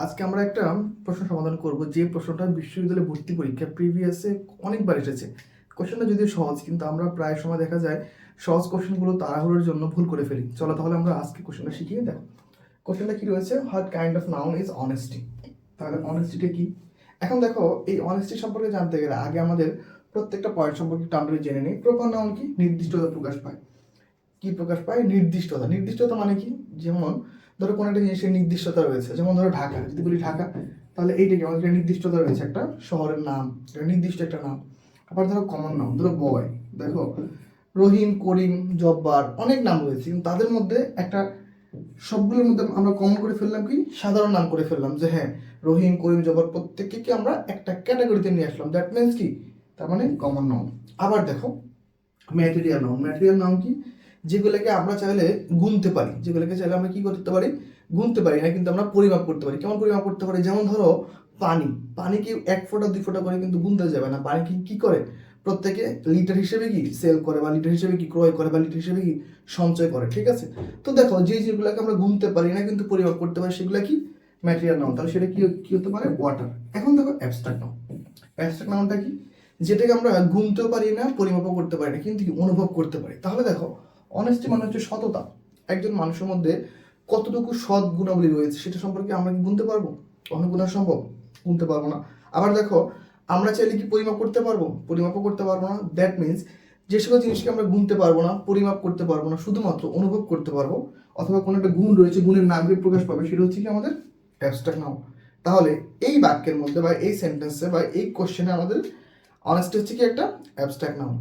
আজকে আমরা একটা প্রশ্ন সমাধান করব, যে প্রশ্নটা বিশ্ববিদ্যালয় ভর্তি পরীক্ষা প্রিভিয়াসে অনেকবার এসেছে। কোশ্চেনটা যদিও সহজ, কিন্তু আমরা প্রায় সময় দেখা যায় সহজ কোশ্চেনগুলো তাড়াহুড়োর জন্য ভুল করে ফেলি। চলো তাহলে আমরা আজকে কোশ্চেনটা শিখিয়ে দেখো। কোশ্চেনটা কি রয়েছে, what kind of noun is honesty. তাহলে অনেস্টিটা কি? এখন দেখো, এই অনেস্টি সম্পর্কে জানতে গেলে আগে আমাদের প্রত্যেকটা পয়েন্ট সম্পর্কে একটু আমরা জেনে নিই। প্রপার নাউন কি? নির্দিষ্টতা প্রকাশ পায়। কি প্রকাশ পায়? নির্দিষ্টতা। নির্দিষ্টতা মানে কি? যেমন ধরো কোনো একটা জিনিসের নির্দিষ্টতা রয়েছে, যেমন ধরো ঢাকা, যদি বলি ঢাকা, তাহলে এইটাকে আমাদের একটা নির্দিষ্টতা রয়েছে, একটা শহরের নাম, একটা নির্দিষ্ট একটা নাম। আবার ধরো কমন নাম, ধরো বয়, দেখো রহিম, করিম, জব্বার, অনেক নাম রয়েছে, কিন্তু তাদের মধ্যে একটা, সবগুলোর মধ্যে আমরা কমন করে ফেললাম কি? সাধারণ নাম করে ফেললাম, যে হ্যাঁ রহিম, করিম, জব্বার প্রত্যেককে কি আমরা একটা ক্যাটাগরিতে নিয়ে আসলাম, দ্যাট মিনস কি? তার মানে কমন নাম। আবার দেখো ম্যাটেরিয়াল নাউন। ম্যাটেরিয়াল নাউন কি? যেগুলোকে আমরা চাইলে গুনতে পারি, যেগুলোকে চাইলে আমরা কি করতে পারি? গুনতে পারি না, কিন্তু আমরা পরিমাপ করতে পারি। কেমন পরিমাপ করতে পারি? যেমন ধরো পানি। পানি কি 1 ফোঁটা 2 ফোঁটা করে কিন্তু গুনতে যাবে না। পানি কি কি করে? প্রত্যেকে লিটার হিসেবে কি সেল করে, বা লিটার হিসেবে কি ক্রয় করে, বা লিটার হিসেবে কি সঞ্চয় করে, ঠিক আছে? তো দেখো, যে যেগুলোকে আমরা গুনতে পারি না কিন্তু পরিমাপ করতে পারি, সেগুলো কি? Material noun. তাহলে সেটা কি কি হতে পারে? ওয়াটার। এখন দেখো অ্যাবস্ট্রাক্ট নাউন। অ্যাবস্ট্রাক্ট নাউনটা কি? যেটাকে আমরা গুনতেও পারি না, পরিমাপও করতে পারি না, কিন্তু কি অনুভব করতে পারি। তাহলে দেখো, অনেস্টি মানে হচ্ছে সততা। একজন মানুষের মধ্যে কতটুকু সৎ গুণাবলী রয়েছে সেটা সম্পর্কে আমরা কি গুনতে পারবো? কখনো গুণা সম্ভব? গুনতে পারবো না। আবার দেখো, আমরা চাইলে কি পরিমাপ করতে পারবো? পরিমাপও করতে পারবো না। দ্যাট মিনস যে সকল জিনিসকে আমরা গুনতে পারবো না, পরিমাপ করতে পারবো না, শুধুমাত্র অনুভব করতে পারবো, অথবা কোনো একটা গুণ রয়েছে, গুণের নামে প্রকাশ পাবে, সেটা হচ্ছে কি আমাদের অ্যাবস্ট্রাক্ট নাউন। তাহলে এই বাক্যের মধ্যে বা এই সেন্টেন্সে বা এই কোশ্চেনে আমাদের অনেস্টি হচ্ছে কি একটা অ্যাবস্ট্রাক্ট নাউন।